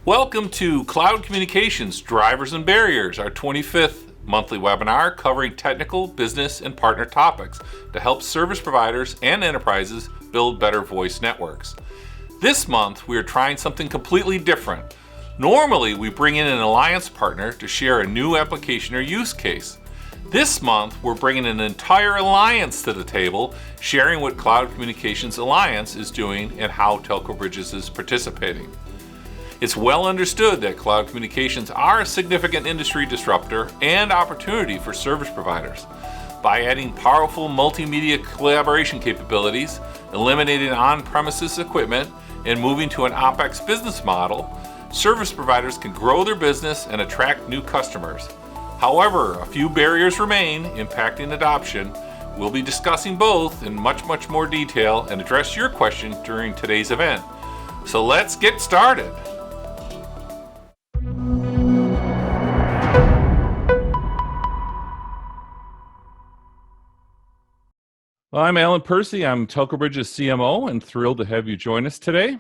Welcome to Cloud Communications Drivers and Barriers, our 25th monthly webinar covering technical, business, and partner topics to help service providers and enterprises build better voice networks. This month, we are trying something completely different. Normally, we bring in an alliance partner to share a new application or use case. This month, we're bringing an entire alliance to the table, sharing what Cloud Communications Alliance is doing and how Telco Bridges is participating. It's well understood that cloud communications are a significant industry disruptor and opportunity for service providers. By adding powerful multimedia collaboration capabilities, eliminating on-premises equipment, and moving to an OpEx business model, service providers can grow their business and attract new customers. However, a few barriers remain impacting adoption. We'll be discussing both in much more detail and address your questions during today's event. So let's get started. Well, I'm Alan Percy. I'm Telco Bridges CMO and thrilled to have you join us today.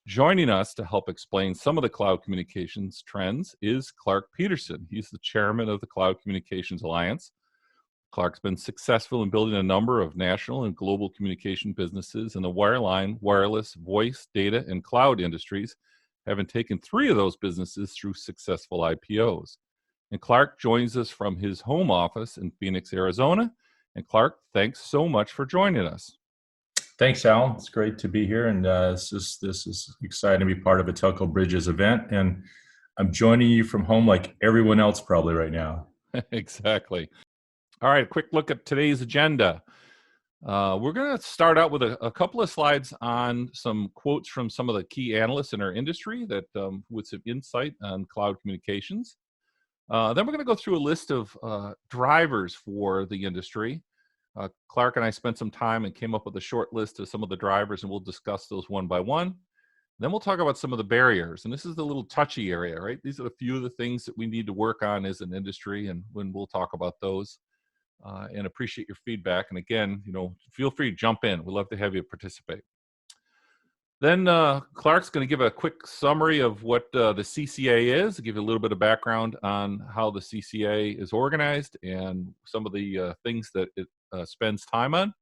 Joining us to help explain some of the cloud communications trends is Clark Peterson. He's the chairman of the Cloud Communications Alliance. Clark's been successful in building a number of national and global communication businesses in the wireline, wireless, voice, data, and cloud industries, having taken 3 of those businesses through successful IPOs. And Clark joins us from his home office in Phoenix, Arizona. And Clark, thanks so much for joining us. Thanks, Alan. It's great to be here, and this is exciting to be part of a Telco Bridges event. And I'm joining you from home like everyone else probably right now. Exactly. All right, a quick look at today's agenda. We're going to start out with a couple of slides on some quotes from some of the key analysts in our industry that with some insight on cloud communications. Then we're going to go through a list of drivers for the industry. Clark and I spent some time and came up with a short list of some of the drivers, and we'll discuss those one by one. Then we'll talk about some of the barriers, and this is the little touchy area, right? These are a few of the things that we need to work on as an industry, and when we'll talk about those. And appreciate your feedback. And again, feel free to jump in. We'd love to have you participate. Then Clark's going to give a quick summary of what the CCA is, give you a little bit of background on how the CCA is organized and some of the things that it spends time on.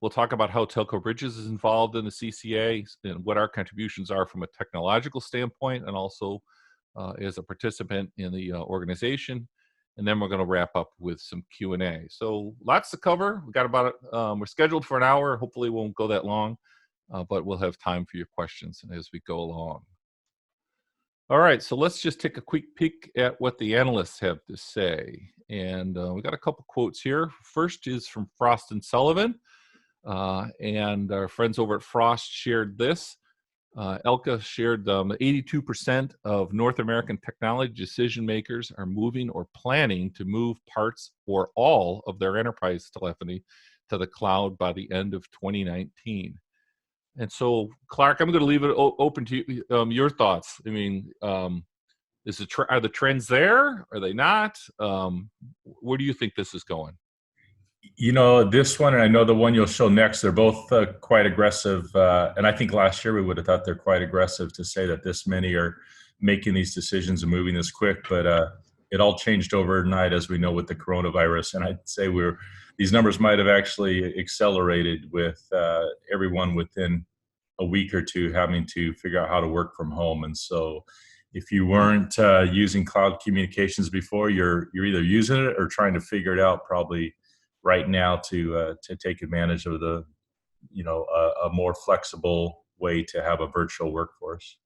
We'll talk about how Telco Bridges is involved in the CCA and what our contributions are from a technological standpoint and also as a participant in the organization. And then we're going to wrap up with some Q&A. So lots to cover. We got about we're scheduled for an hour. Hopefully it won't go that long. But we'll have time for your questions as we go along. All right, so let's just take a quick peek at what the analysts have to say. And we got a couple quotes here. First is from Frost and Sullivan. And our friends over at Frost shared this. Elka shared 82% of North American technology decision makers are moving or planning to move parts or all of their enterprise telephony to the cloud by the end of 2019. And so, Clark, I'm going to leave it open to you, your thoughts. I mean, are the trends there? Are they not? Where do you think this is going? This one, and I know the one you'll show next, they're both quite aggressive. And I think last year we would have thought they're quite aggressive to say that this many are making these decisions and moving this quick. But it all changed overnight, as we know, with the coronavirus. And I'd say these numbers might have actually accelerated with everyone within a week or two having to figure out how to work from home. And so if you weren't using cloud communications before, you're either using it or trying to figure it out probably right now to take advantage of a more flexible way to have a virtual workforce.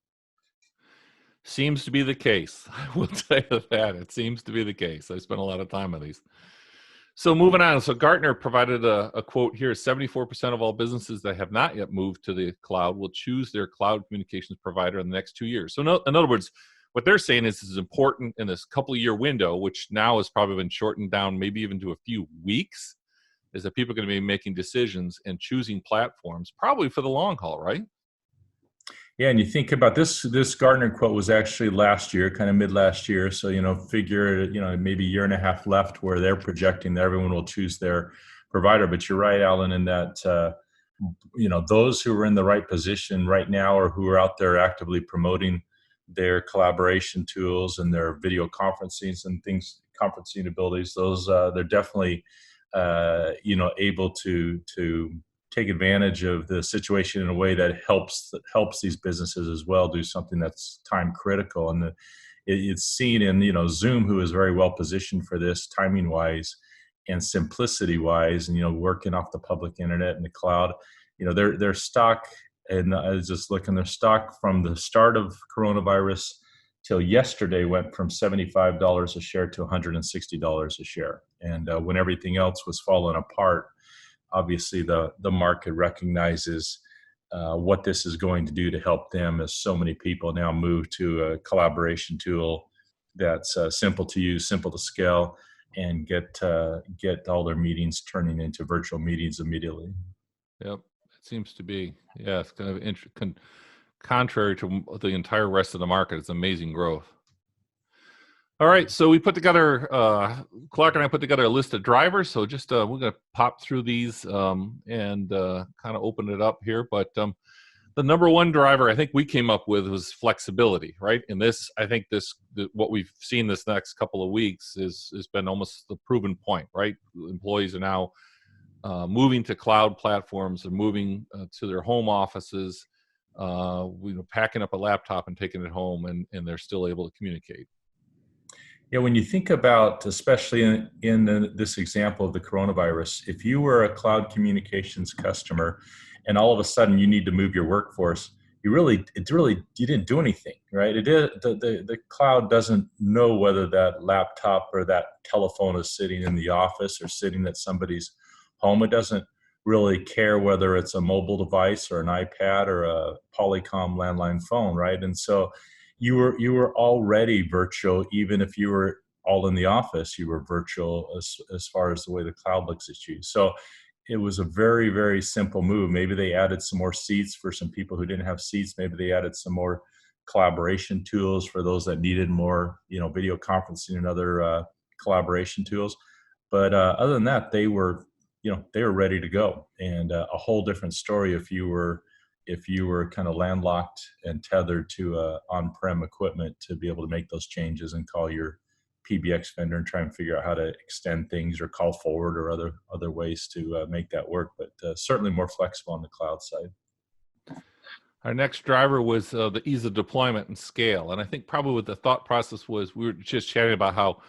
Seems to be the case. I will tell you that. It seems to be the case. I spent a lot of time on these. So moving on. So Gartner provided a quote here. 74% of all businesses that have not yet moved to the cloud will choose their cloud communications provider in the next 2 years. So in other words, what they're saying is this is important in this couple-year window, which now has probably been shortened down maybe even to a few weeks, is that people are going to be making decisions and choosing platforms probably for the long haul, right? Yeah, and you think about this Gartner quote was actually last year, kind of mid last year. So, figure, maybe a year and a half left where they're projecting that everyone will choose their provider. But you're right, Alan, in that those who are in the right position right now or who are out there actively promoting their collaboration tools and their video conferencing and things, conferencing abilities, those they're definitely able to take advantage of the situation in a way that helps these businesses as well do something that's time critical. And it's seen in Zoom, who is very well positioned for this timing wise and simplicity wise, and working off the public internet and the cloud. Their stock, and I was just looking, their stock from the start of coronavirus till yesterday went from $75 a share to $160 a share. And when everything else was falling apart, obviously the market recognizes what this is going to do to help them, as so many people now move to a collaboration tool that's simple to use, simple to scale, and get all their meetings turning into virtual meetings immediately. Yep, it seems to be. Yeah, it's kind of contrary to the entire rest of the market. It's amazing growth. All right, so we put together, Clark and I put together a list of drivers. So just we're going to pop through these and kind of open it up here. But the number one driver I think we came up with was flexibility, right? And this, I think what we've seen this next couple of weeks has been almost the proven point, right? Employees are now moving to cloud platforms and moving to their home offices, packing up a laptop and taking it home, and they're still able to communicate. Yeah, when you think about, especially in this example of the coronavirus, if you were a cloud communications customer and all of a sudden you need to move your workforce, you didn't do anything, right? The cloud doesn't know whether that laptop or that telephone is sitting in the office or sitting at somebody's home. It doesn't really care whether it's a mobile device or an iPad or a Polycom landline phone, right? And so you were already virtual. Even if you were all in the office, you were virtual as far as the way the cloud looks at you. So it was a very, very simple move. Maybe they added some more seats for some people who didn't have seats. Maybe they added some more collaboration tools for those that needed more, video conferencing and other collaboration tools. But other than that, they were ready to go. And a whole different story if you were kind of landlocked and tethered to on-prem equipment to be able to make those changes and call your PBX vendor and try and figure out how to extend things or call forward or other ways to make that work. But certainly more flexible on the cloud side. Our next driver was the ease of deployment and scale. And I think probably what the thought process was, we were just chatting about how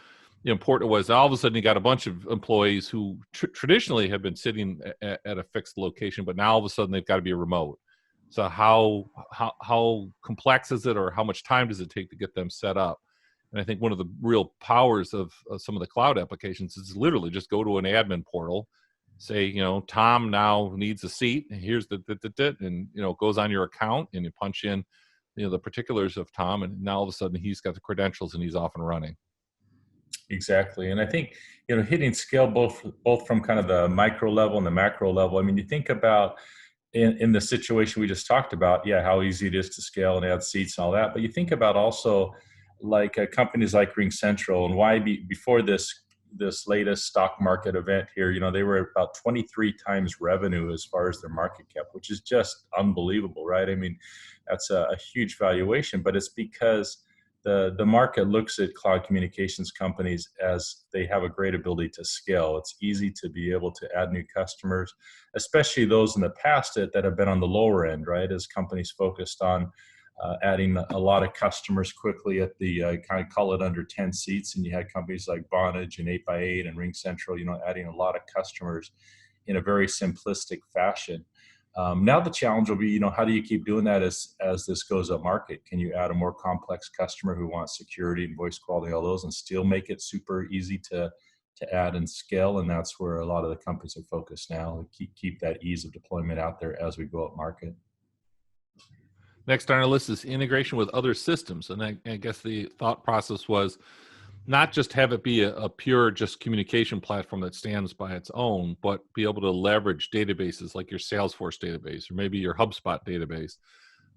important it was. All of a sudden you got a bunch of employees who traditionally have been sitting at a fixed location, but now all of a sudden they've got to be remote. So how complex is it, or how much time does it take to get them set up? And I think one of the real powers of some of the cloud applications is literally just go to an admin portal, say, Tom now needs a seat, and here's and it goes on your account, and you punch in, the particulars of Tom, and now all of a sudden he's got the credentials and he's off and running. Exactly. And I think, hitting scale both from kind of the micro level and the macro level. I mean, you think about in the situation we just talked about, how easy it is to scale and add seats and all that. But you think about also like companies like RingCentral, and why before this latest stock market event here, they were about 23 times revenue as far as their market cap, which is just unbelievable, right? I mean, that's a huge valuation, but it's because the market looks at cloud communications companies as they have a great ability to scale. It's easy to be able to add new customers, especially those in the past that have been on the lower end, right? As companies focused on adding a lot of customers quickly at the kind of call it under 10 seats. And you had companies like Vonage and 8x8 and RingCentral, adding a lot of customers in a very simplistic fashion. Now the challenge will be, how do you keep doing that as this goes up market? Can you add a more complex customer who wants security and voice quality, all those, and still make it super easy to add and scale? And that's where a lot of the companies are focused now, keep that ease of deployment out there as we go up market. Next on our list is integration with other systems. And I guess the thought process was not just have it be a pure just communication platform that stands by its own, but be able to leverage databases like your Salesforce database or maybe your HubSpot database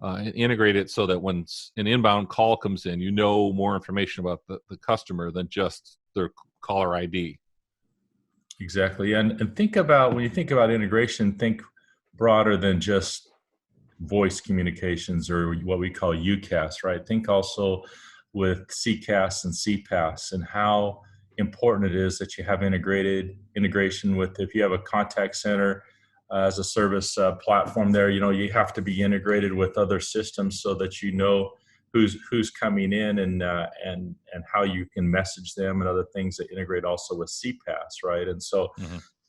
and integrate it so that when an inbound call comes in, more information about the customer than just their caller ID. Exactly. And think about, when you think about integration, think broader than just voice communications or what we call UCAS, right? Think also with CCAS and CPAS and how important it is that you have integration with, if you have a contact center as a service platform there, you have to be integrated with other systems so that who's coming in and how you can message them and other things that integrate also with CPAS, right? And so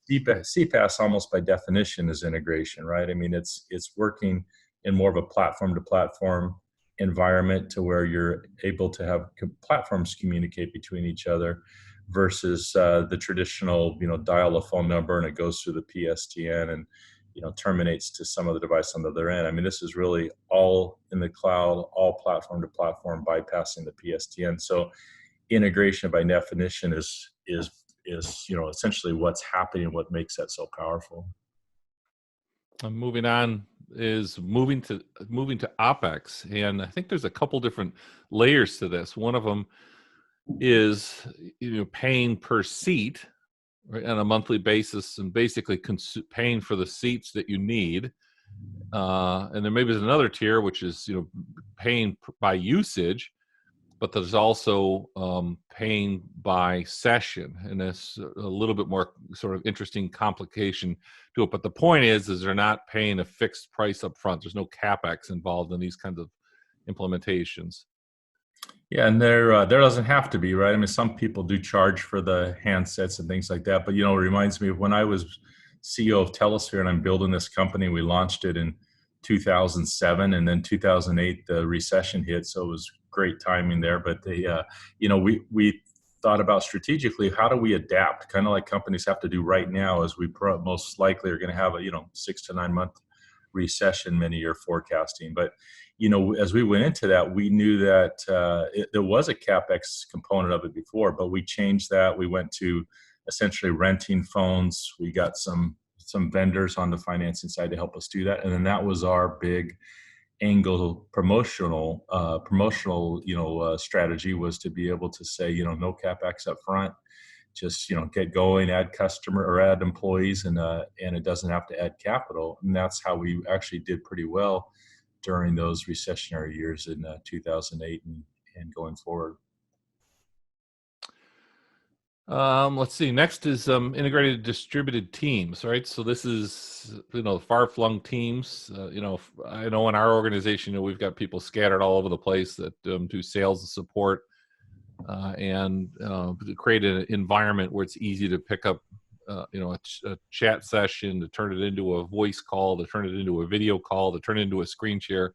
CPAS almost by definition is integration, right? I mean, it's working in more of a platform to platform environment to where you're able to have platforms communicate between each other versus the traditional, dial a phone number and it goes through the PSTN and, terminates to some other device on the other end. I mean, this is really all in the cloud, all platform to platform, bypassing the PSTN. So integration by definition is essentially what's happening, what makes that so powerful. Moving on is moving to OpEx, and I think there's a couple different layers to this. One of them is paying per seat, right, on a monthly basis, and basically paying for the seats that you need. And then maybe there's another tier which is paying by usage, but there's also paying by session, and that's a little bit more sort of interesting complication to it. But the point is they're not paying a fixed price up front. There's no CapEx involved in these kinds of implementations. Yeah, and there doesn't have to be, right? I mean, some people do charge for the handsets and things like that. But it reminds me of when I was CEO of Telesphere and I'm building this company. We launched it in 2007, and then 2008 the recession hit, so it was great timing there. But we thought about strategically, how do we adapt, kind of like companies have to do right now, as we most likely are going to have a 6 to 9 month recession, many are forecasting. But as we went into that, we knew that there was a CapEx component of it before, but we changed that. We went to essentially renting phones. We got some vendors on the financing side to help us do that, and then that was our big angle promotional strategy, was to be able to say no CapEx up front, just get going, add customer or add employees, and it doesn't have to add capital. And that's how we actually did pretty well during those recessionary years in 2008 and going forward. Let's see. Next is integrated distributed teams, right? So this is far-flung teams. I know in our organization, we've got people scattered all over the place that do sales and support, and create an environment where it's easy to pick up, a chat session, to turn it into a voice call, to turn it into a video call, to turn it into a screen share,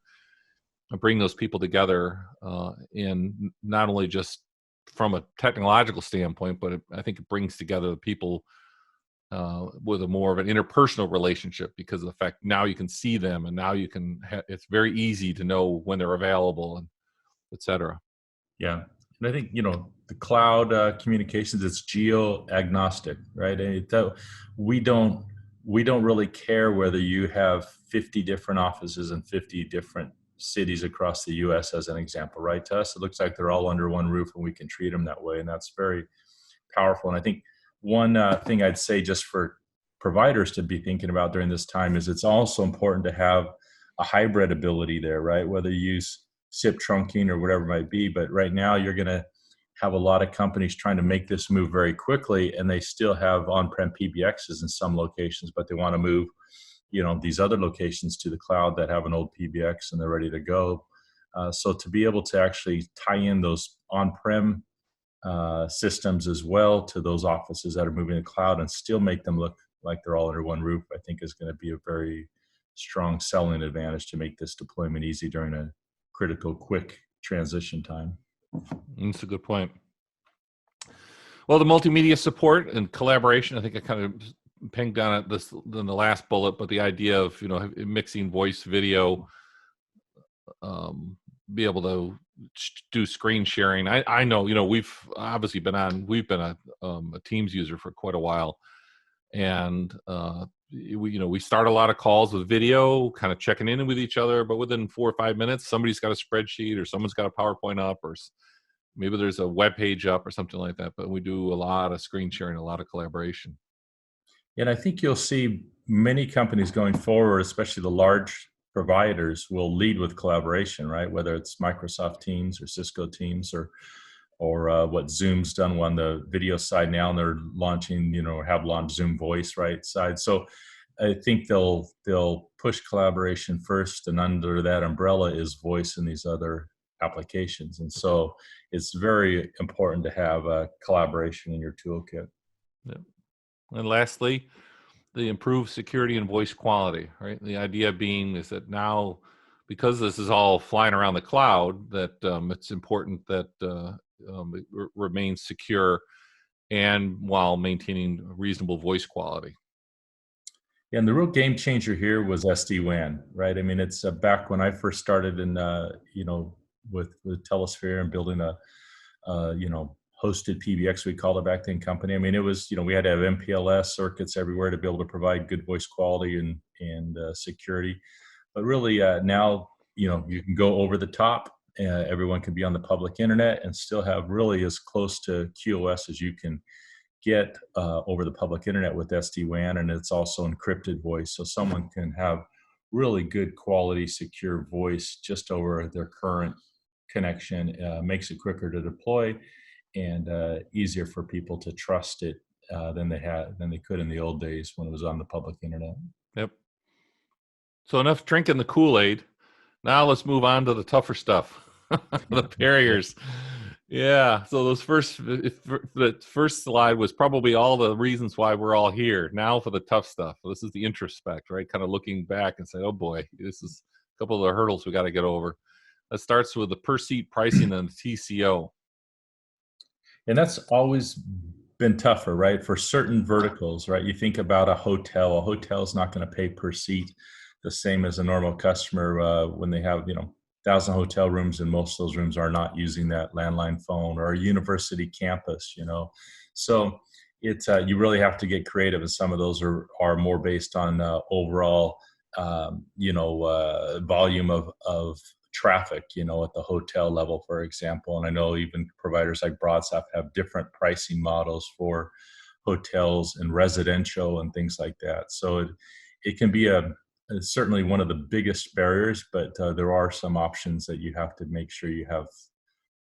and bring those people together, and not only just from a technological standpoint, but I think it brings together the people with a more of an interpersonal relationship, because of the fact now you can see them, and now you can it's very easy to know when they're available, and et cetera. Yeah. And I think, the cloud communications, it's geo agnostic, right? We don't really care whether you have 50 different offices in 50 different cities across the U.S. as an example, right? To us, it looks like they're all under one roof, and we can treat them that way. And that's very powerful. And I think one thing I'd say just for providers to be thinking about during this time is it's also important to have a hybrid ability there, right? Whether you use SIP trunking or whatever it might be. But right now you're going to have a lot of companies trying to make this move very quickly, and they still have on-prem PBXs in some locations, but they want to move these other locations to the cloud that have an old PBX and they're ready to go. So to be able to actually tie in those on-prem systems as well to those offices that are moving to the cloud and still make them look like they're all under one roof, I think is going to be a very strong selling advantage to make this deployment easy during a critical, quick transition time. That's a good point. Well, the multimedia support and collaboration, I think I kind of pinged down at this in the last bullet, but the idea of mixing voice, video, be able to do screen sharing. I know we've obviously been a Teams user for quite a while, and we start a lot of calls with video, kind of checking in with each other, but within 4 or 5 minutes, somebody's got a spreadsheet or someone's got a PowerPoint up, or maybe there's a web page up or something like that. But we do a lot of screen sharing, a lot of collaboration. And I think you'll see many companies going forward, especially the large providers, will lead with collaboration, right? Whether it's Microsoft Teams or Cisco Teams or what Zoom's done on the video side now, and they're launching, have launched Zoom Voice side. So I think they'll push collaboration first, and under that umbrella is voice and these other applications. And so it's very important to have collaboration in your toolkit. Yeah. And lastly, the improved security and voice quality, right? The idea being is that now, because this is all flying around the cloud, that it's important that it remains secure and while maintaining reasonable voice quality. And the real game changer here was SD-WAN, right? I mean, it's back when I first started in, with Telesphere and building a, hosted PBX, we called it back then, company. I mean, it was, we had to have MPLS circuits everywhere to be able to provide good voice quality and security. But really now, you can go over the top. Everyone can be on the public internet and still have really as close to QoS as you can get over the public internet with SD-WAN, and it's also encrypted voice. So someone can have really good quality, secure voice just over their current connection. Makes it quicker to deploy and easier for people to trust it than they could in the old days when it was on the public internet. Yep. So enough drinking the Kool-Aid. Now let's move on to the tougher stuff, the barriers. Yeah. So the first slide was probably all the reasons why we're all here. Now for the tough stuff. This is the introspect, right? Kind of looking back and say, oh boy, this is a couple of the hurdles we got to get over. That starts with the per seat pricing and the TCO. And that's always been tougher, right? For certain verticals, right? You think about a hotel. A hotel is not going to pay per seat the same as a normal customer when they have, 1,000 hotel rooms, and most of those rooms are not using that landline phone, or a university campus, So it's you really have to get creative, and some of those are more based on overall, volume of traffic, at the hotel level, for example. And I know even providers like Broadsoft have different pricing models for hotels and residential and things like that. So it can be it's certainly one of the biggest barriers, but there are some options that you have to make sure you have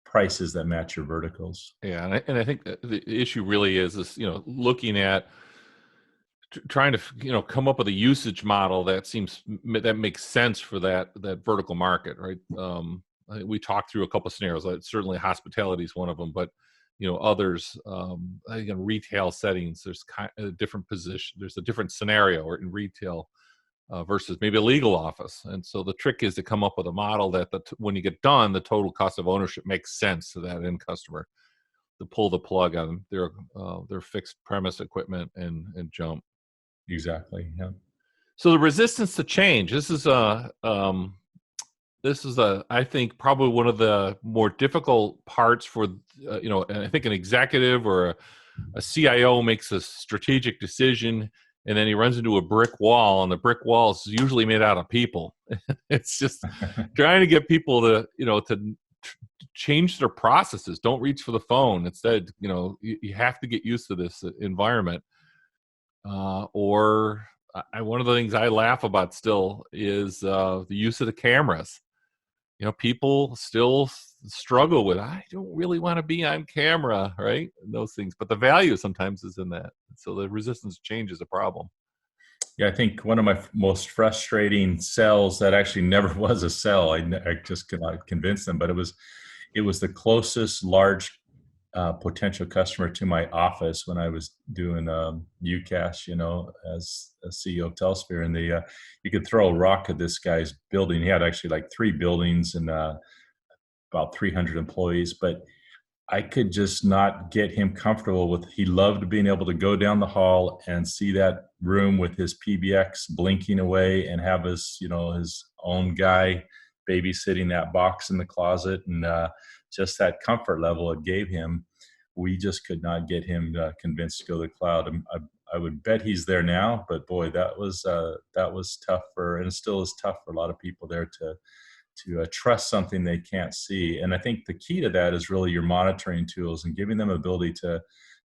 prices that match your verticals. Yeah, and I think the issue really is looking at trying to come up with a usage model that makes sense for that vertical market, right? I think we talked through a couple of scenarios. Certainly, hospitality is one of them, but others. I think in retail settings, there's a different position. There's a different scenario, or in retail versus maybe a legal office. And so the trick is to come up with a model that when you get done, the total cost of ownership makes sense to that end customer to pull the plug on their fixed premise equipment and jump. Exactly. Yeah. So the resistance to change. This is I think probably one of the more difficult parts for and I think an executive or a CIO makes a strategic decision, and then he runs into a brick wall, and the brick wall is usually made out of people. It's just trying to get people to to change their processes. Don't reach for the phone. Instead, you have to get used to this environment. Or one of the things I laugh about still is the use of the cameras. People still struggle with, I don't really want to be on camera, right? And those things, but the value sometimes is in that. So the resistance to change is a problem. Yeah, I think one of my most frustrating sells that actually never was a sell. I just could not convince them, but it was the closest large potential customer to my office when I was doing UCAS, as a CEO of Telesphere, and you could throw a rock at this guy's building. He had actually like 3 buildings and about 300 employees, but I could just not get him comfortable with. He loved being able to go down the hall and see that room with his PBX blinking away and have his own guy babysitting that box in the closet, and just that comfort level it gave him. We just could not get him convinced to go to the cloud. I would bet he's there now, but boy, that was tough and it still is tough for a lot of people there to trust something they can't see. And I think the key to that is really your monitoring tools and giving them ability to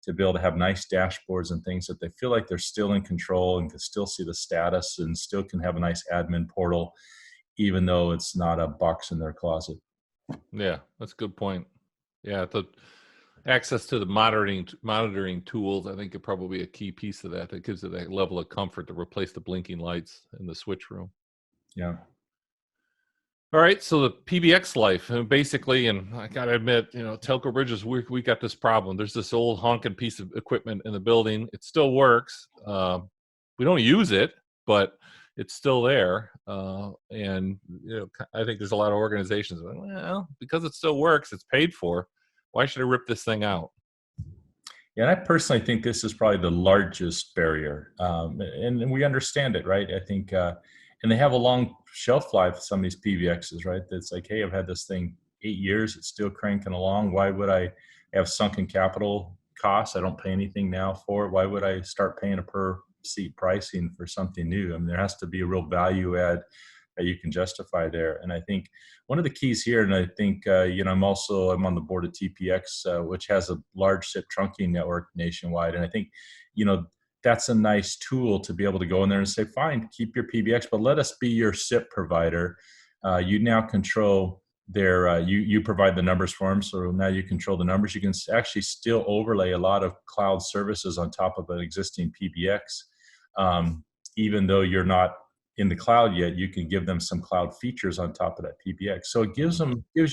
to be able to have nice dashboards and things that they feel like they're still in control and can still see the status and still can have a nice admin portal, even though it's not a box in their closet. Yeah, that's a good point. Yeah, the access to the monitoring tools, I think, are probably a key piece of that. That gives it that level of comfort to replace the blinking lights in the switch room. Yeah. All right, so the PBX Life, and basically, and I gotta admit, Telco Bridges, we got this problem. There's this old honking piece of equipment in the building. It still works. We don't use it, but it's still there. And I think there's a lot of organizations like, well, because it still works, it's paid for. Why should I rip this thing out? Yeah, and I personally think this is probably the largest barrier, and we understand it, right? I think, and they have a long shelf life. Some of these PBXs, right? That's like, hey, I've had this thing 8 years; it's still cranking along. Why would I have sunken capital costs? I don't pay anything now for it. Why would I start paying a per seat pricing for something new? I mean, there has to be a real value add that you can justify there. And I think one of the keys here, and I think, I'm on the board of TPX, which has a large SIP trunking network nationwide. And I think, that's a nice tool to be able to go in there and say, fine, keep your PBX, but let us be your SIP provider. You now control their, you provide the numbers for them. So now you control the numbers. You can actually still overlay a lot of cloud services on top of an existing PBX. Even though you're not in the cloud yet, you can give them some cloud features on top of that PBX. So it gives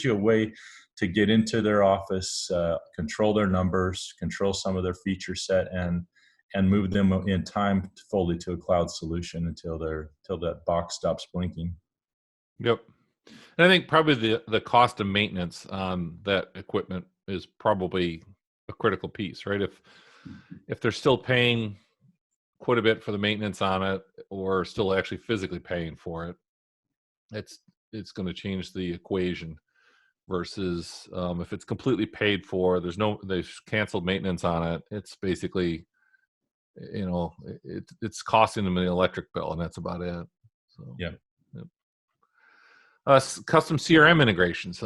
you a way to get into their office, control their numbers, control some of their feature set, and move them in time fully to a cloud solution until that box stops blinking. Yep. And I think probably the cost of maintenance on that equipment is probably a critical piece, right? If they're still paying quite a bit for the maintenance on it, or still actually physically paying for it, it's going to change the equation. Versus if it's completely paid for, they've canceled maintenance on it. It's basically, it's costing them an electric bill, and that's about it. So yeah. Custom CRM integrations.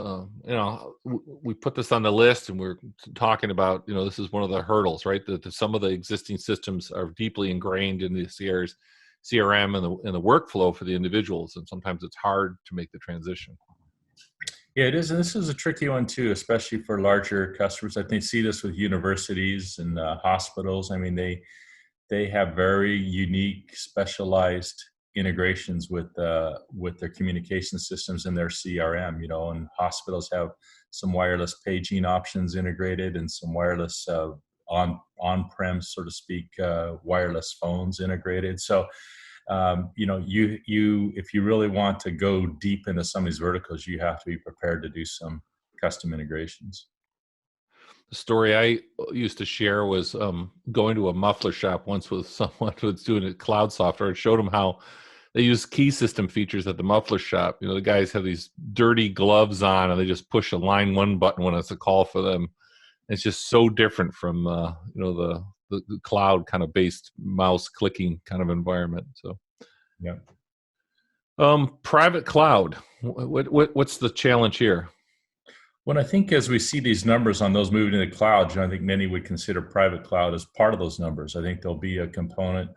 We put this on the list, and we're talking about, this is one of the hurdles, right? That some of the existing systems are deeply ingrained in the CRM and the workflow for the individuals, and sometimes it's hard to make the transition. Yeah, it is, and this is a tricky one too, especially for larger customers. I think see this with universities and hospitals. I mean, they have very unique, specialized integrations with their communication systems and their CRM. And hospitals have some wireless paging options integrated and some wireless on-prem, so to speak, wireless phones integrated. So, if you really want to go deep into some of these verticals, you have to be prepared to do some custom integrations. The story I used to share was going to a Muffler Shop once with someone who was doing cloud software and showed them how they use key system features at the Muffler Shop. The guys have these dirty gloves on, and they just push a line 1 button when it's a call for them. It's just so different from the cloud kind of based mouse clicking kind of environment. So, yeah. Private cloud. What's the challenge here? Well, I think as we see these numbers on those moving to the cloud, I think many would consider private cloud as part of those numbers. I think there'll be a component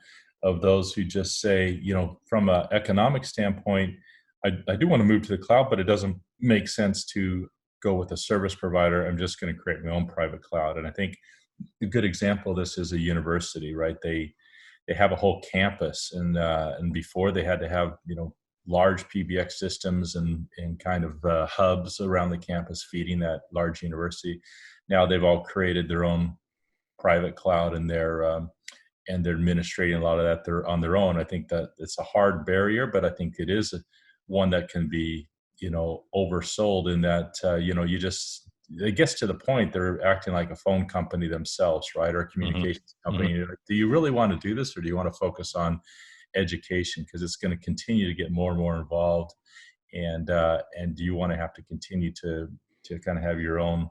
of those who just say, from an economic standpoint, I do want to move to the cloud, but it doesn't make sense to go with a service provider. I'm just going to create my own private cloud. And I think a good example of this is a university, right? They have a whole campus, and before they had to have, large PBX systems and kind of hubs around the campus feeding that large university. Now they've all created their own private cloud, and they're administrating a lot of that they're on their own. I think that it's a hard barrier, but I think it is one that can be, oversold in that, it gets to the point they're acting like a phone company themselves, right? Or a communications company. Mm-hmm. Do you really want to do this, or do you want to focus on education, because it's going to continue to get more and more involved, and do you want to have to continue to kind of have your own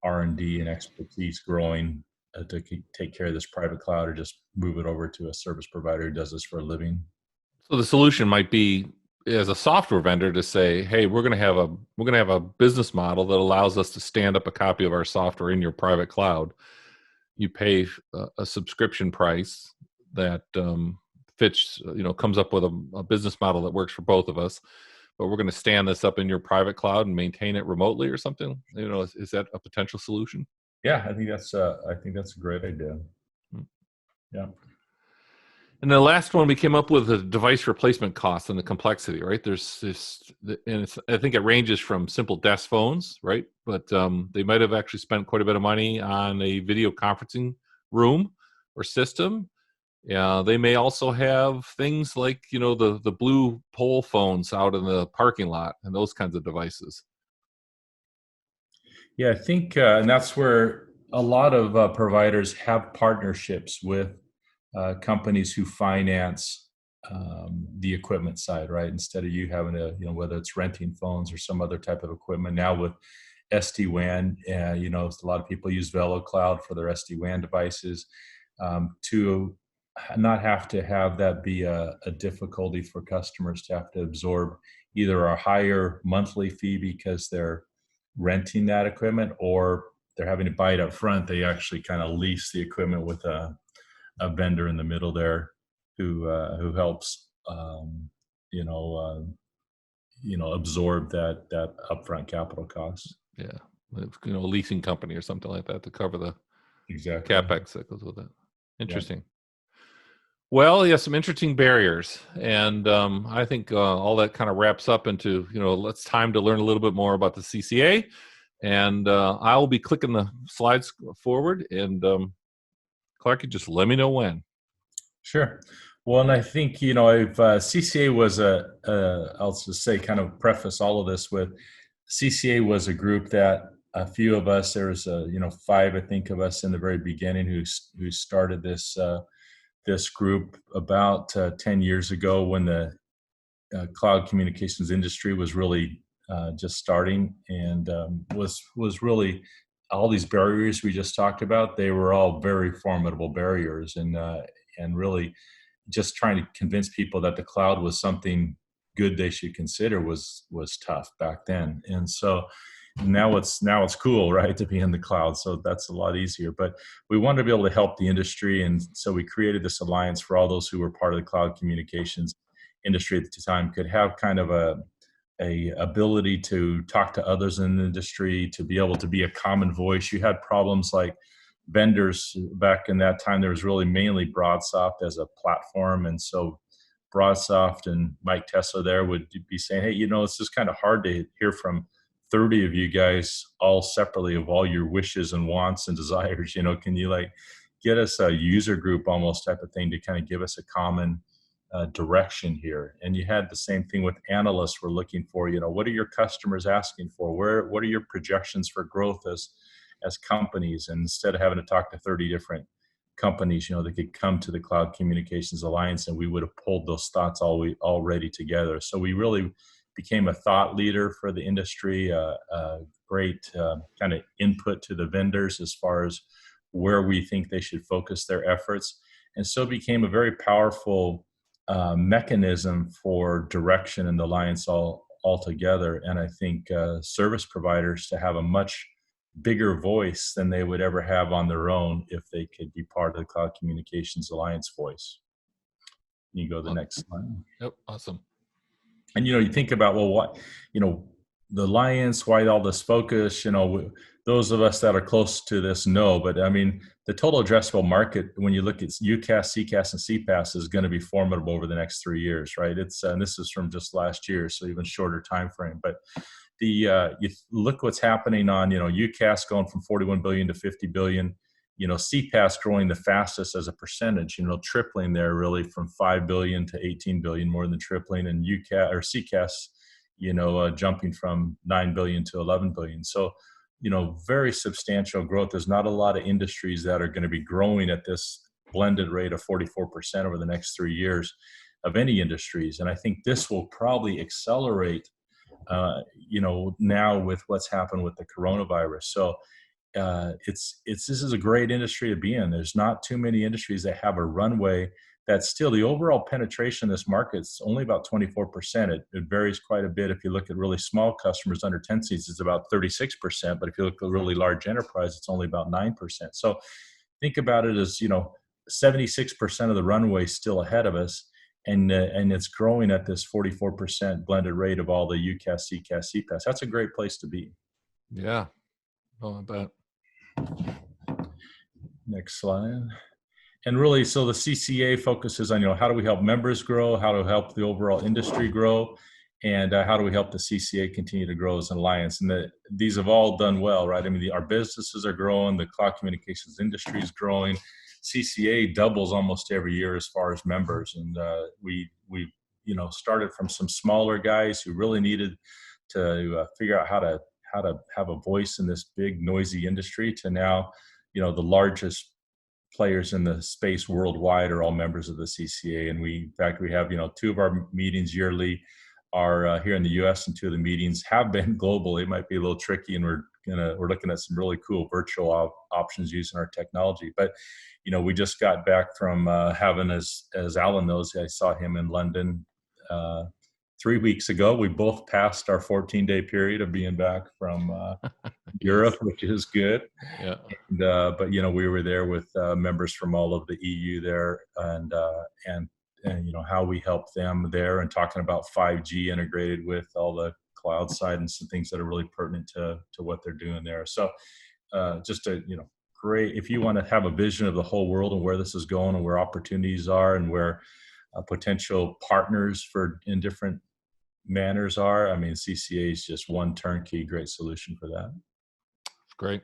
R&D and expertise growing to take care of this private cloud, or just move it over to a service provider who does this for a living? So the solution might be, as a software vendor, to say, hey, we're going to have a business model that allows us to stand up a copy of our software in your private cloud. you pay a subscription price that fits, comes up with a business model that works for both of us. But we're going to stand this up in your private cloud and maintain it remotely or something. Is that a potential solution? Yeah, I think that's a great idea. Yeah. And the last one we came up with the device replacement cost and the complexity, right? There's this, and I think it ranges from simple desk phones, right? But they might have actually spent quite a bit of money on a video conferencing room or system. They may also have things like, the blue pole phones out in the parking lot and those kinds of devices. Yeah, I think, and that's where a lot of providers have partnerships with companies who finance the equipment side, right? Instead of you having to, whether it's renting phones or some other type of equipment. Now with SD-WAN, a lot of people use VeloCloud for their SD-WAN devices. To not have to have that be a difficulty for customers to have to absorb either a higher monthly fee because they're renting that equipment, or they're having to buy it up front. They actually kind of lease the equipment with a vendor in the middle there who helps absorb that upfront capital cost. Yeah, a leasing company or something like that to cover the exactly CapEx that goes with it. Interesting. Yeah. Well, yeah, some interesting barriers, and I think all that kind of wraps up into it's time to learn a little bit more about the CCA, and I will be clicking the slides forward, and Clark, you just let me know when. Sure. Well, and I think if CCA was I'll just say, kind of preface all of this with, CCA was a group that a few of us, there was 5 I think of us in the very beginning who started this group about 10 years ago when the cloud communications industry was really just starting, and was really all these barriers we just talked about. They were all very formidable barriers, and really just trying to convince people that the cloud was something good they should consider was tough back then. And so now it's cool, right, to be in the cloud. So that's a lot easier. But we wanted to be able to help the industry, and so we created this alliance for all those who were part of the cloud communications industry at the time, could have kind of a ability to talk to others in the industry, to be able to be a common voice. You had problems like vendors back in that time. There was really mainly BroadSoft as a platform, and so BroadSoft and Mike Tesla there would be saying, hey, it's just kind of hard to hear from 30 of you guys all separately of all your wishes and wants and desires. Can you get us a user group almost type of thing to kind of give us a common direction here? And you had the same thing with analysts were looking for, what are your customers asking for? What are your projections for growth as companies? And instead of having to talk to 30 different companies, they could come to the Cloud Communications Alliance, and we would have pulled those thoughts already together. So we really became a thought leader for the industry, a great kind of input to the vendors as far as where we think they should focus their efforts, and so became a very powerful mechanism for direction in the alliance altogether. And I think service providers to have a much bigger voice than they would ever have on their own if they could be part of the Cloud Communications Alliance voice. You go to the next slide. Yep, awesome. And you think about, well, what the alliance, why all this focus? Those of us that are close to this know, but I mean, the total addressable market when you look at UCaaS, CCaaS, and CPaaS is going to be formidable over the next 3 years, right? It's and this is from just last year, so even shorter time frame. But you look what's happening on UCaaS going from 41 billion to 50 billion. CPaaS growing the fastest as a percentage, tripling there really from 5 billion to 18 billion, more than tripling, and UCaaS or CCaaS, jumping from 9 billion to 11 billion. So, very substantial growth. There's not a lot of industries that are going to be growing at this blended rate of 44% over the next 3 years of any industries. And I think this will probably accelerate, now with what's happened with the coronavirus. So, this is a great industry to be in. There's not too many industries that have a runway. That's still the overall penetration in this market is only about 24%. It varies quite a bit. If you look at really small customers under 10 seats, it's about 36%. But if you look at really large enterprise, it's only about 9%. So think about it as, 76% of the runway still ahead of us. And it's growing at this 44% blended rate of all the UCAS, CCAS, CPAS. That's a great place to be. Yeah. Oh, I bet. Next slide. And really, so the CCA focuses on, how do we help members grow, how to help the overall industry grow, and how do we help the CCA continue to grow as an alliance? And these have all done well, right? I mean, our businesses are growing, the cloud communications industry is growing. CCA doubles almost every year as far as members, and we started from some smaller guys who really needed to figure out how to have a voice in this big noisy industry to now, the largest players in the space worldwide are all members of the CCA. And in fact, we have, 2 of our meetings yearly are here in the US, and 2 of the meetings have been global. It might be a little tricky, and we're looking at some really cool virtual options using our technology. But, we just got back from having, as Alan knows, I saw him in London 3 weeks ago. We both passed our 14-day period of being back from Europe, which is good. Yeah. And, but we were there with members from all of the EU there, and how we help them there, and talking about 5G integrated with all the cloud side and some things that are really pertinent to what they're doing there. So just a great, if you want to have a vision of the whole world and where this is going and where opportunities are and where potential partners in different manners are. I mean, CCA is just one turnkey great solution for that. Great.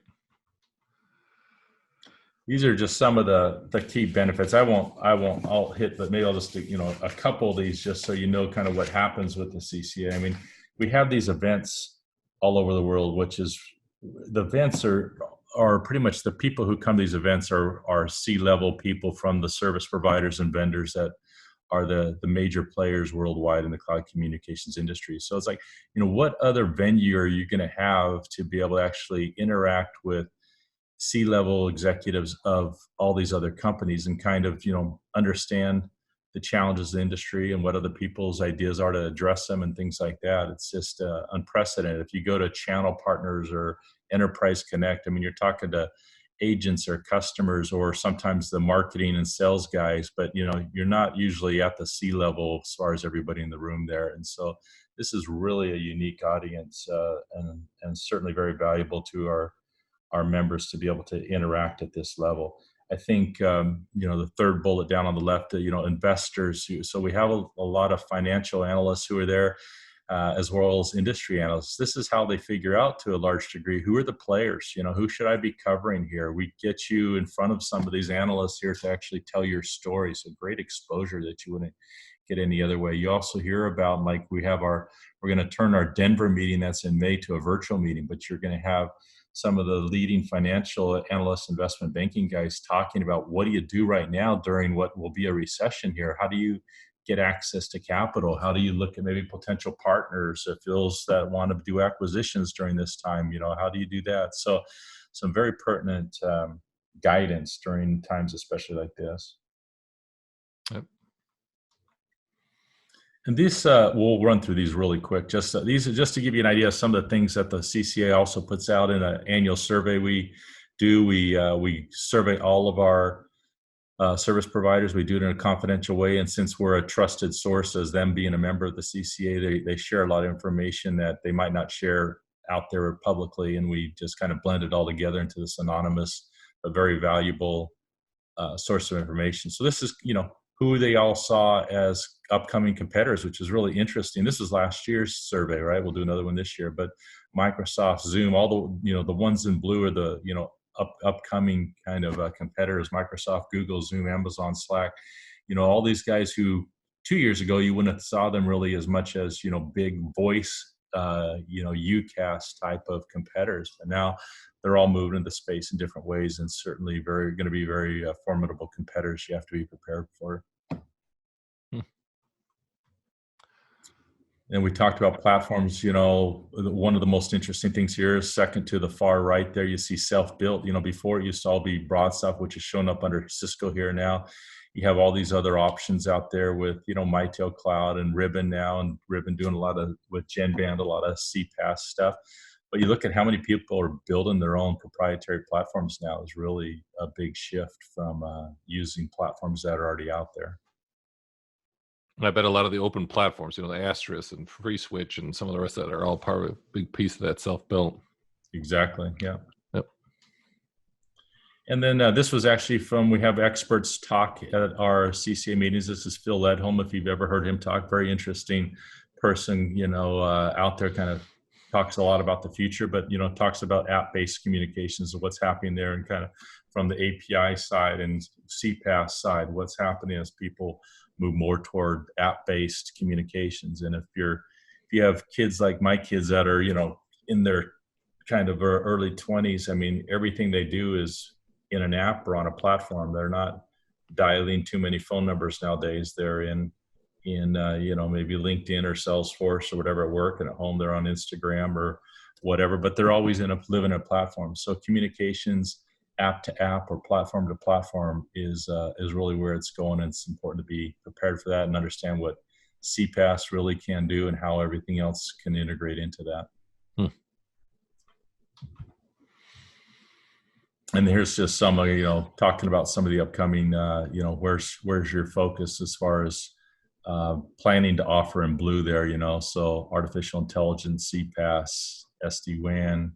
These are just some of the key benefits. I'll hit, but maybe I'll just do, a couple of these just so you know kind of what happens with the CCA. I mean, we have these events all over the world, which is, the events are pretty much the people who come to these events are C-level people from the service providers and vendors that are the major players worldwide in the cloud communications industry. So it's like, what other venue are you going to have to be able to actually interact with C-level executives of all these other companies and kind of, understand the challenges of the industry and what other people's ideas are to address them and things like that. It's just unprecedented. If you go to channel partners or Enterprise Connect, I mean, you're talking to agents or customers or sometimes the marketing and sales guys, but you're not usually at the C-level as far as everybody in the room there. And so this is really a unique audience and certainly very valuable to our members to be able to interact at this level. I think, the third bullet down on the left, investors. So we have a lot of financial analysts who are there, as well as industry analysts. This is how they figure out to a large degree, who are the players? Who should I be covering here? We get you in front of some of these analysts here to actually tell your story. So great exposure that you wouldn't get any other way. You also hear about, like, we're going to turn our Denver meeting that's in May to a virtual meeting, but you're going to have some of the leading financial analysts, investment banking guys talking about what do you do right now during what will be a recession here? How do you get access to capital? How do you look at maybe potential partners, those that want to do acquisitions during this time? How do you do that? So some very pertinent guidance during times, especially like this. Yep. And this, we'll run through these really quick. These are just to give you an idea of some of the things that the CCA also puts out in an annual survey we do. We survey all of our service providers. We do it in a confidential way. And since we're a trusted source as them being a member of the CCA, they share a lot of information that they might not share out there publicly. And we just kind of blend it all together into this anonymous, but very valuable source of information. So this is, who they all saw as upcoming competitors, which is really interesting. This is last year's survey, right? We'll do another one this year, but Microsoft, Zoom, all the, the ones in blue are the, upcoming kind of competitors, Microsoft, Google, Zoom, Amazon, Slack, all these guys who 2 years ago, you wouldn't have saw them really as much as, big voice, UCAS type of competitors, but now they're all moving into space in different ways and certainly going to be very formidable competitors you have to be prepared for. And we talked about platforms, one of the most interesting things here is second to the far right there, you see self-built. Before it used to all be broad stuff, which is shown up under Cisco here now. You have all these other options out there with, Mitel Cloud and Ribbon now, and Ribbon doing a lot of, with GenBand, a lot of CPaaS stuff. but you look at how many people are building their own proprietary platforms now is really a big shift from using platforms that are already out there. And I bet a lot of the open platforms, the Asterisk and FreeSwitch and some of the rest of that are all part of a big piece of that self-built. Exactly. Yeah. Yep. And then this was actually we have experts talk at our CCA meetings. This is Phil Ledholm. If you've ever heard him talk, very interesting person, out there, kind of talks a lot about the future, but, talks about app-based communications and what's happening there, and kind of from the API side and CPaaS side, what's happening as people move more toward app-based communications. And if you have kids like my kids that are, in their kind of early 20s, I mean, everything they do is in an app or on a platform. They're not dialing too many phone numbers nowadays. They're in maybe LinkedIn or Salesforce or whatever at work, and at home they're on Instagram or whatever, but they're always living a platform. So communications, app to app or platform to platform is really where it's going. And it's important to be prepared for that and understand what CPaaS really can do and how everything else can integrate into that. And here's just some, talking about some of the upcoming, where's your focus as far as planning to offer in blue there, so artificial intelligence, CPaaS, SD-WAN,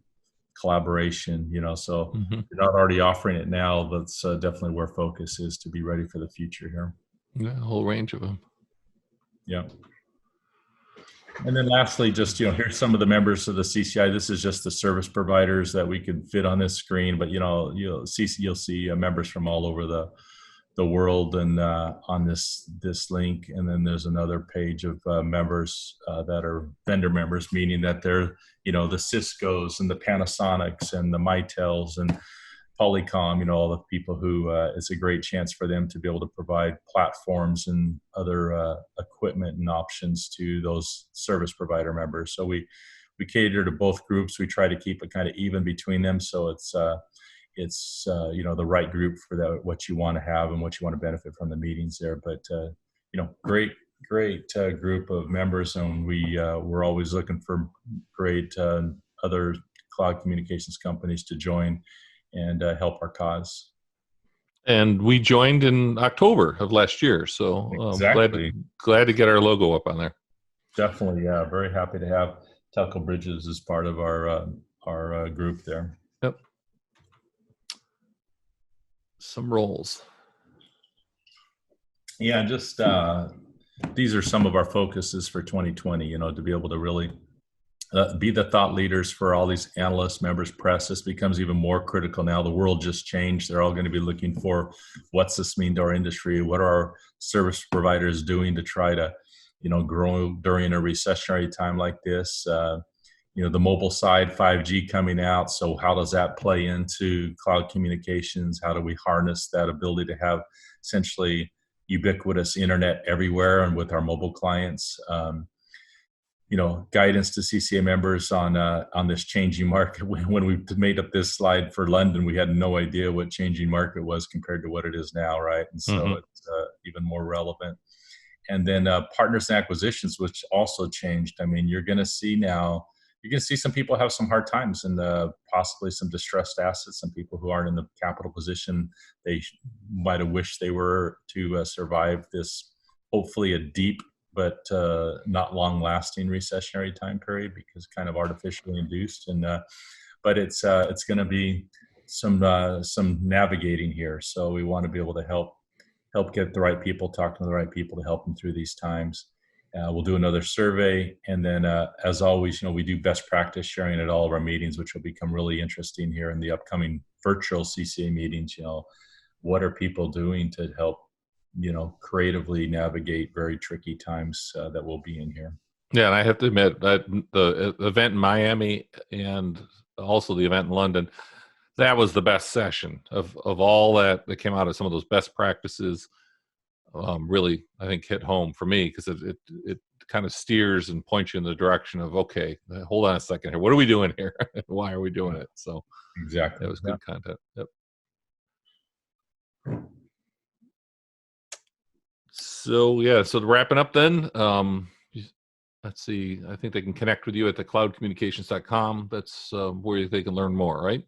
collaboration, so if you're not already offering it now, that's definitely where focus is to be ready for the future here. Yeah, a whole range of them. Yeah. And then lastly, just, here's some of the members of the CCI. This is just the service providers that we could fit on this screen, but, you'll see members from all over the world and on this link. And then there's another page of members that are vendor members, meaning that they're, the Ciscos and the Panasonics and the Mitels and Polycom, all the people who it's a great chance for them to be able to provide platforms and other equipment and options to those service provider members. So we cater to both groups. We try to keep it kind of even between them, so it's the right group for what you want to have and what you want to benefit from the meetings there. But great group of members, and we're always looking for great other cloud communications companies to join and help our cause. And we joined in October of last year, so exactly. glad to get our logo up on there. Definitely, yeah. Very happy to have Telco Bridges as part of our group there. Yep. Some roles. Yeah, just these are some of our focuses for 2020, to be able to really be the thought leaders for all these analysts, members, press. This becomes even more critical now. The world just changed. They're all going to be looking for what's this mean to our industry? What are our service providers doing to try to, grow during a recessionary time like this? The mobile side, 5G coming out. So how does that play into cloud communications? How do we harness that ability to have essentially ubiquitous internet everywhere and with our mobile clients? Guidance to CCA members on this changing market. When we made up this slide for London, we had no idea what changing market was compared to what it is now, right? And so it's even more relevant. And then partners and acquisitions, which also changed. I mean, you're going to see some people have some hard times and possibly some distressed assets, some people who aren't in the capital position they might have wished they were to survive this, hopefully a deep but not long-lasting recessionary time period, because kind of artificially induced. And but it's going to be some navigating here. So we want to be able to help get the right people, talk to the right people to help them through these times. We'll do another survey, and then as always, we do best practice sharing at all of our meetings, which will become really interesting here in the upcoming virtual CCA meetings. What are people doing to help creatively navigate very tricky times that we'll be in here. Yeah, and I have to admit that the event in Miami and also the event in London, that was the best session of all that came out of some of those best practices. Really, I think hit home for me, because it kind of steers and points you in the direction of, okay, hold on a second here. What are we doing here? Why are we doing it? So exactly, that was good content. Yep. So wrapping up then, let's see, I think they can connect with you at the cloudcommunications.com. That's where they can learn more, right?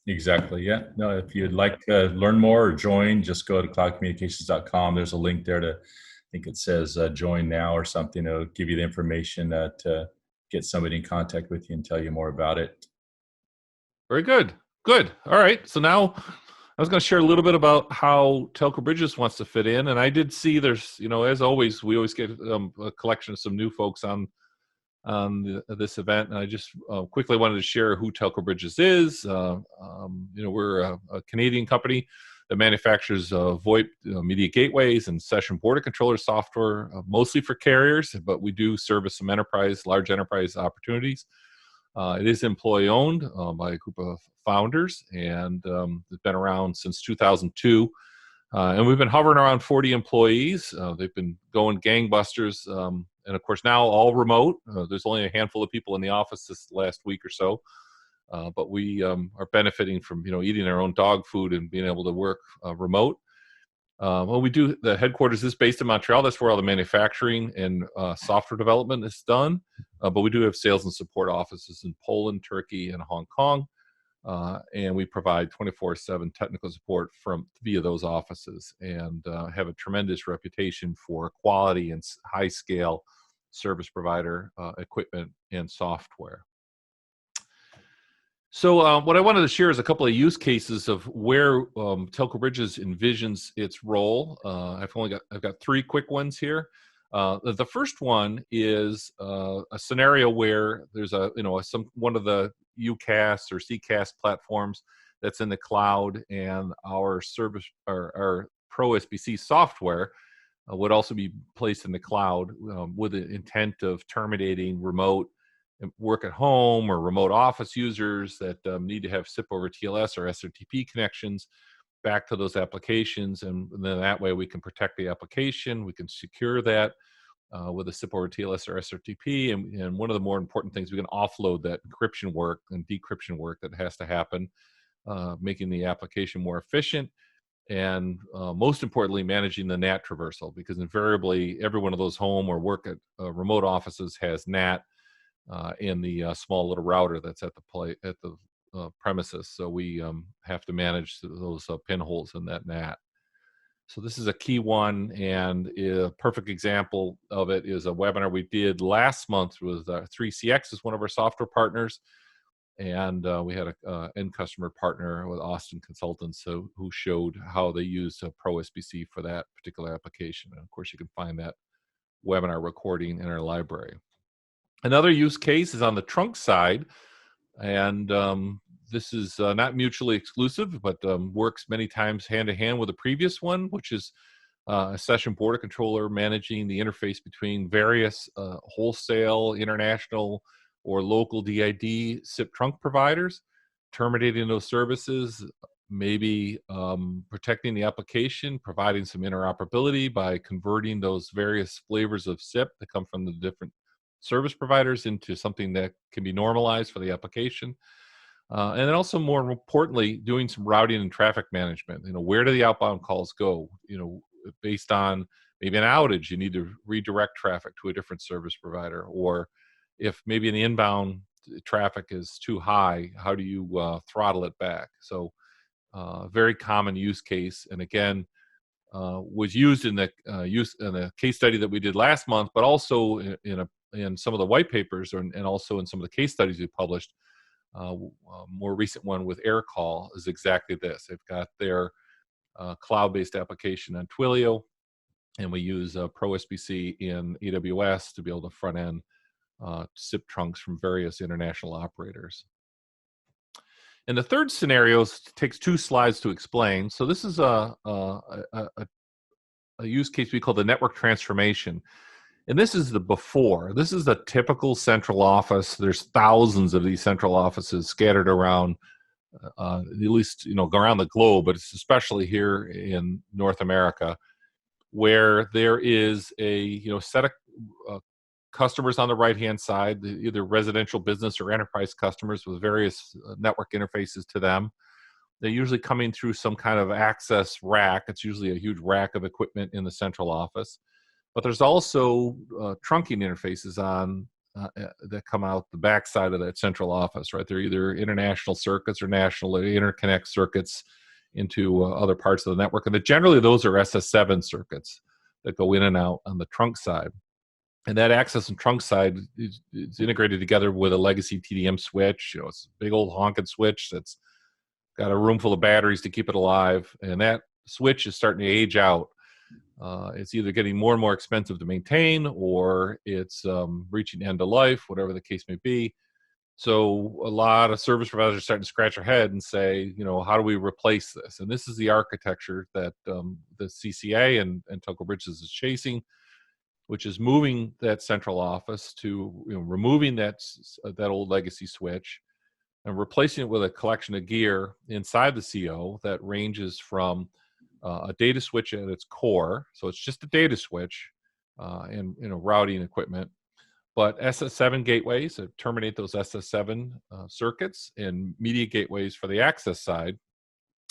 Exactly. Yeah. No, if you'd like to learn more or join, just go to cloudcommunications.com. There's a link there to, I think it says join now or something. It'll give you the information to get somebody in contact with you and tell you more about it. Very good. Good. All right. So now I was going to share a little bit about how Telco Bridges wants to fit in. And I did see there's, as always, we always get a collection of some new folks on this event. And I just quickly wanted to share who Telco Bridges is. We're a Canadian company that manufactures VoIP media gateways and session border controller software, mostly for carriers, but we do service some large enterprise opportunities. It is employee-owned by a group of founders, and it's been around since 2002. And we've been hovering around 40 employees. They've been going gangbusters, and of course now all remote. There's only a handful of people in the office this last week or so, but we are benefiting from eating our own dog food and being able to work remote. We do. The headquarters is based in Montreal. That's where all the manufacturing and software development is done. But we do have sales and support offices in Poland, Turkey, and Hong Kong. And we provide 24/7 technical support via those offices, and have a tremendous reputation for quality and high-scale service provider equipment and software. So what I wanted to share is a couple of use cases of where Telco Bridges envisions its role. I've got three quick ones here. The first one is a scenario where there's one of the UCaaS or CCaaS platforms that's in the cloud, and our service or our Pro SPC software would also be placed in the cloud with the intent of terminating remote work at home or remote office users that need to have SIP over TLS or SRTP connections back to those applications. And then that way we can protect the application, we can secure that with a SIP over TLS or SRTP. And one of the more important things, we can offload that encryption work and decryption work that has to happen, making the application more efficient. And most importantly, managing the NAT traversal, because invariably every one of those home or work at remote offices has NAT in the small little router that's at the premises. So we have to manage those pinholes in that NAT. So this is a key one, and a perfect example of it is a webinar we did last month with 3CX is one of our software partners, and we had an end customer partner with Austin Consultants who showed how they used Pro SPC for that particular application. And of course, you can find that webinar recording in our library. Another use case is on the trunk side, and this is not mutually exclusive, but works many times hand-to-hand with the previous one, which is a session border controller managing the interface between various wholesale, international, or local DID SIP trunk providers, terminating those services, maybe protecting the application, providing some interoperability by converting those various flavors of SIP that come from the different service providers into something that can be normalized for the application. And then also, more importantly, doing some routing and traffic management. Where do the outbound calls go? Based on maybe an outage, you need to redirect traffic to a different service provider. Or if maybe an inbound traffic is too high, how do you throttle it back? So very common use case. And again, was used in the case study that we did last month, but also in some of the white papers and also in some of the case studies we published. More recent one with AirCall is exactly this. They've got their cloud-based application on Twilio, and we use Pro SPC in AWS to be able to front end SIP trunks from various international operators. And the third scenario takes 2 slides to explain. So this is a use case we call the network transformation. And this is the before. This is the typical central office. There's thousands of these central offices scattered around, at least around the globe, but it's especially here in North America, where there is a set of customers on the right-hand side, either residential, business, or enterprise customers with various network interfaces to them. They're usually coming through some kind of access rack. It's usually a huge rack of equipment in the central office. But there's also trunking interfaces on that come out the backside of that central office, right? They're either international circuits or national interconnect circuits into other parts of the network. And generally those are SS7 circuits that go in and out on the trunk side. And that access and trunk side is integrated together with a legacy TDM switch. It's a big old honking switch that's got a room full of batteries to keep it alive. And that switch is starting to age out. It's either getting more and more expensive to maintain, or it's reaching end of life, whatever the case may be. So a lot of service providers are starting to scratch their head and say, how do we replace this? And this is the architecture that the CCA and Telco Bridges is chasing, which is moving that central office to removing that old legacy switch and replacing it with a collection of gear inside the CO that ranges from a data switch at its core, so it's just a data switch and routing equipment, but SS7 gateways that terminate those SS7 circuits, and media gateways for the access side.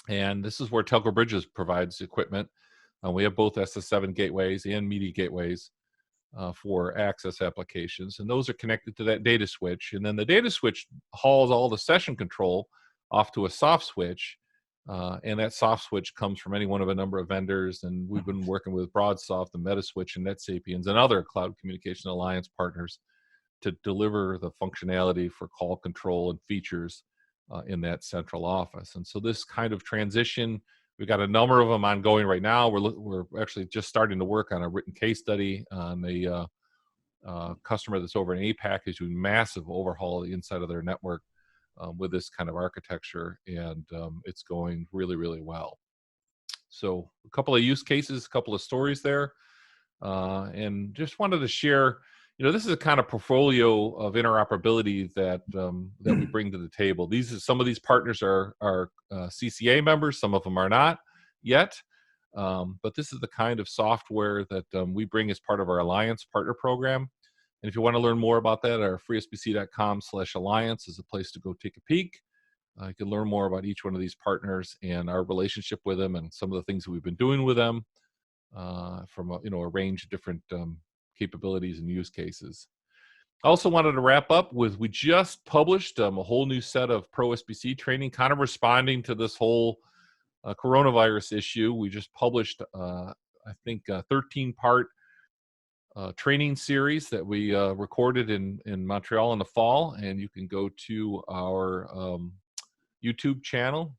And this is where Telco Bridges provides equipment. We have both SS7 gateways and media gateways for access applications, and those are connected to that data switch. And then the data switch hauls all the session control off to a soft switch. And that soft switch comes from any one of a number of vendors, and we've been working with BroadSoft and Metaswitch and NetSapiens and other cloud communication alliance partners to deliver the functionality for call control and features in that central office. And so this kind of transition, we've got a number of them ongoing right now. We're actually just starting to work on a written case study on a customer that's over in APAC who's doing massive overhaul of the inside of their network with this kind of architecture, and it's going really, really well. So a couple of use cases, a couple of stories there, and just wanted to share, this is a kind of portfolio of interoperability that that we bring to the table. Some of these partners are CCA members, some of them are not yet, but this is the kind of software that we bring as part of our Alliance Partner Program. And if you want to learn more about that, our freespc.com/alliance is a place to go take a peek. You can learn more about each one of these partners and our relationship with them and some of the things that we've been doing with them from a range of different capabilities and use cases. I also wanted to wrap up with, we just published a whole new set of Pro SPC training, kind of responding to this whole coronavirus issue. We just published, I think, a 13-part training series that we recorded in Montreal in the fall, and you can go to our YouTube channel,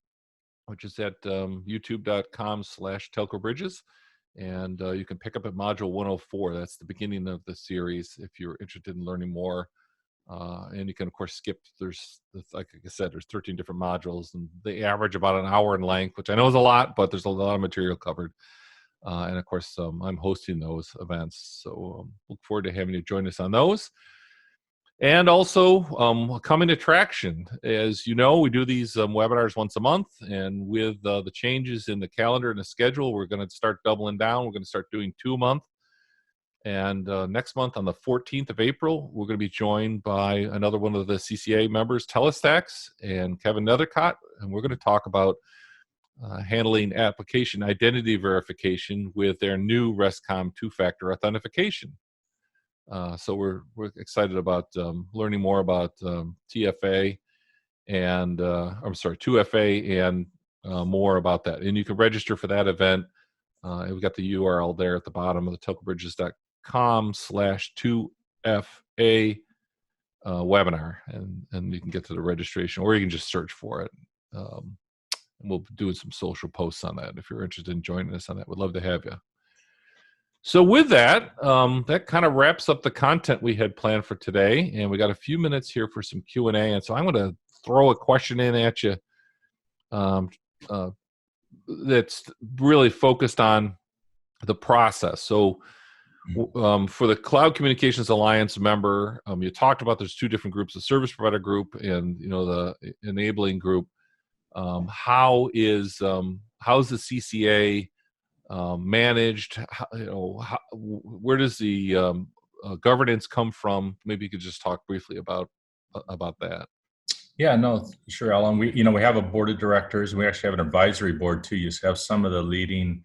which is at youtube.com/telcobridges, and you can pick up at module 104. That's the beginning of the series if you're interested in learning more. And you can of course skip. Like I said, there's 13 different modules, and they average about an hour in length, which I know is a lot, but there's a lot of material covered. And of course, I'm hosting those events, so look forward to having you join us on those. And also, coming to traction. As you know, we do these webinars once a month, and with the changes in the calendar and the schedule, we're going to start doubling down. We're going to start doing 2 a month. And next month, on the 14th of April, we're going to be joined by another one of the CCA members, Telestax, and Kevin Nethercott, and we're going to talk about handling application identity verification with their new RESTCOM two-factor authentication. So we're excited about learning more about TFA and 2FA and more about that. And you can register for that event. We've got the URL there at the bottom of the telcobridges.com/2FA webinar, and you can get to the registration, or you can just search for it. And we'll be doing some social posts on that. If you're interested in joining us on that, we'd love to have you. So with that, that kind of wraps up the content we had planned for today. And we got a few minutes here for some Q&A. And so I'm going to throw a question in at you that's really focused on the process. So for the Cloud Communications Alliance member, you talked about there's 2 different groups, the service provider group and the enabling group. How's the CCA managed? Where does the governance come from? Maybe you could just talk briefly about that. Yeah, no, sure, Alan. We have a board of directors, and we actually have an advisory board too. You have some of the leading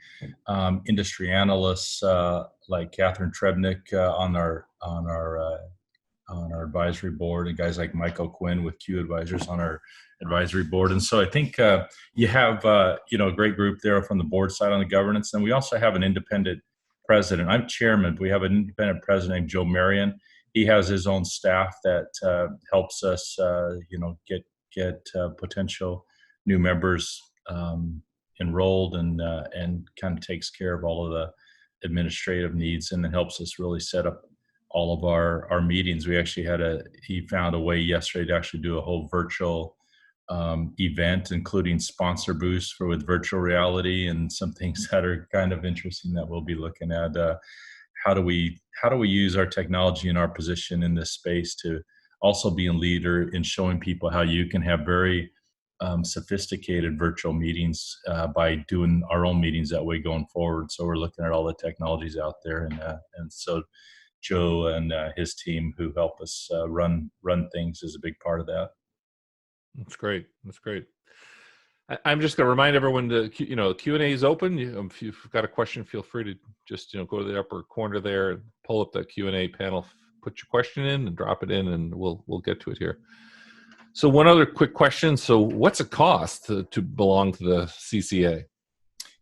industry analysts, like Catherine Trebnick, on our advisory board, and guys like Michael Quinn with Q Advisors on our advisory board. And so I think you have a great group there from the board side on the governance, and we also have an independent president. I'm chairman, but we have an independent president named Joe Marion. He has his own staff that helps us, get potential new members enrolled, and kind of takes care of all of the administrative needs, and then helps us really set up all of our meetings. He found a way yesterday to actually do a whole virtual event, including sponsor booths with virtual reality and some things that are kind of interesting that we'll be looking at. How do we use our technology and our position in this space to also be a leader in showing people how you can have very sophisticated virtual meetings by doing our own meetings that way going forward. So we're looking at all the technologies out there, and so Joe and his team who help us run things is a big part of that. That's great. That's great. I'm just going to remind everyone to, Q&A is open. If you've got a question, feel free to just, go to the upper corner there and pull up the Q&A panel, put your question in and drop it in, and we'll get to it here. So one other quick question. So what's it cost to belong to the CCA?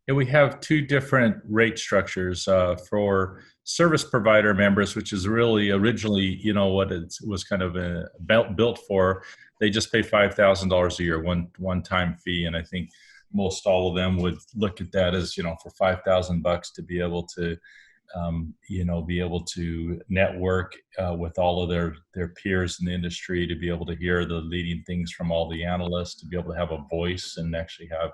Yeah, we have two different rate structures for service provider members, which is really originally, what it was kind of built for. They just pay $5,000 a year, one-time fee, and I think most all of them would look at that as, for $5,000 to be able to, network with all of their peers in the industry, to be able to hear the leading things from all the analysts, to be able to have a voice and actually have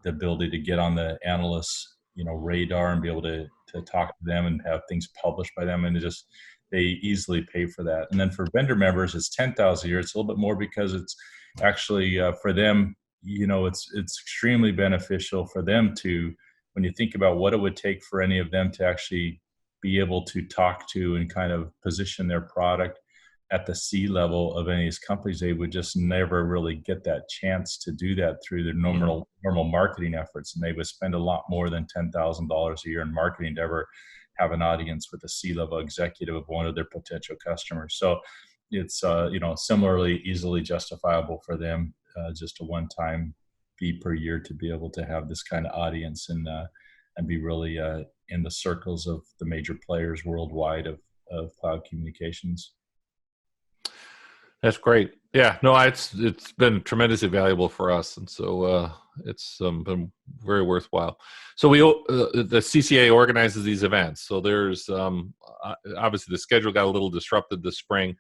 the ability to get on the analysts, radar and be able to talk to them and have things published by them, and they easily pay for that. And then for vendor members, it's $10,000 a year. It's a little bit more because it's actually for them, it's extremely beneficial for them to, when you think about what it would take for any of them to actually be able to talk to and kind of position their product at the C level of any of these companies, they would just never really get that chance to do that through their normal marketing efforts. And they would spend a lot more than $10,000 a year in marketing to ever have an audience with a C-level executive of one of their potential customers. So it's, similarly easily justifiable for them, just a one-time fee per year to be able to have this kind of audience and be really in the circles of the major players worldwide of cloud communications. That's great. Yeah, no, it's been tremendously valuable for us, and so it's been very worthwhile. So the CCA organizes these events. So there's obviously the schedule got a little disrupted this spring.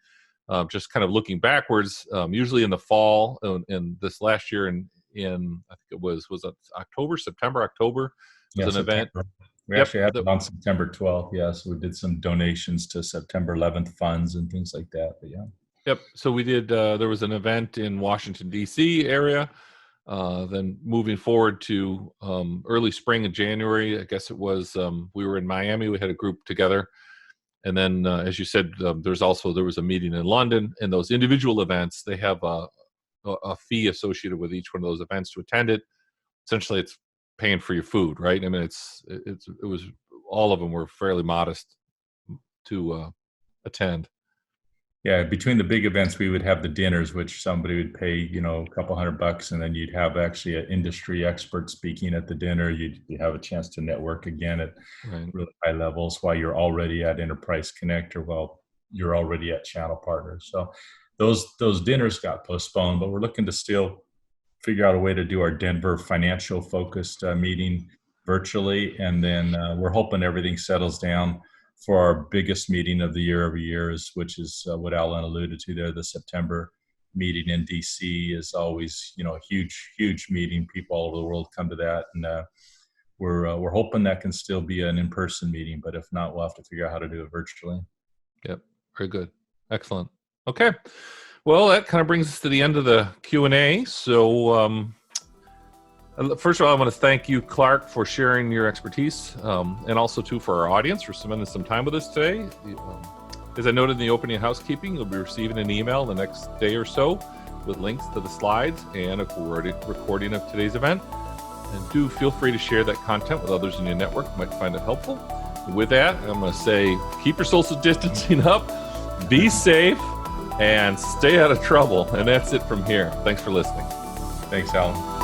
Just kind of looking backwards, usually in the fall, in this last year in I think it was it September, October was an event. We actually had it on September 12th. Yeah, so we did some donations to September 11th funds and things like that. But yeah. Yep. So we did. There was an event in Washington D.C. area. Then moving forward to early spring in January, I guess it was. We were in Miami. We had a group together, and then, as you said, there was a meeting in London. And those individual events, they have a fee associated with each one of those events to attend it. Essentially, it's paying for your food, right? I mean, it was all of them were fairly modest to attend. Yeah, between the big events, we would have the dinners, which somebody would pay, a couple $100, and then you'd have actually an industry expert speaking at the dinner. You'd have a chance to network again at really high levels while you're already at Enterprise Connect, or while you're already at Channel Partners. So those dinners got postponed, but we're looking to still figure out a way to do our Denver financial focused meeting virtually, and then we're hoping everything settles down for our biggest meeting of the year every year, which is what Alan alluded to there. The September meeting in DC is always, a huge meeting. People all over the world come to that, and we're hoping that can still be an in-person meeting. But if not, we'll have to figure out how to do it virtually. Yep, very good, excellent. Okay, well, that kind of brings us to the end of the Q&A. So. First of all, I want to thank you, Clark, for sharing your expertise, and also, too, for our audience for spending some time with us today. As I noted in the opening housekeeping, you'll be receiving an email the next day or so with links to the slides and a recording of today's event. And do feel free to share that content with others in your network who might find it helpful. And with that, I'm going to say, keep your social distancing up, be safe, and stay out of trouble. And that's it from here. Thanks for listening. Thanks, Alan.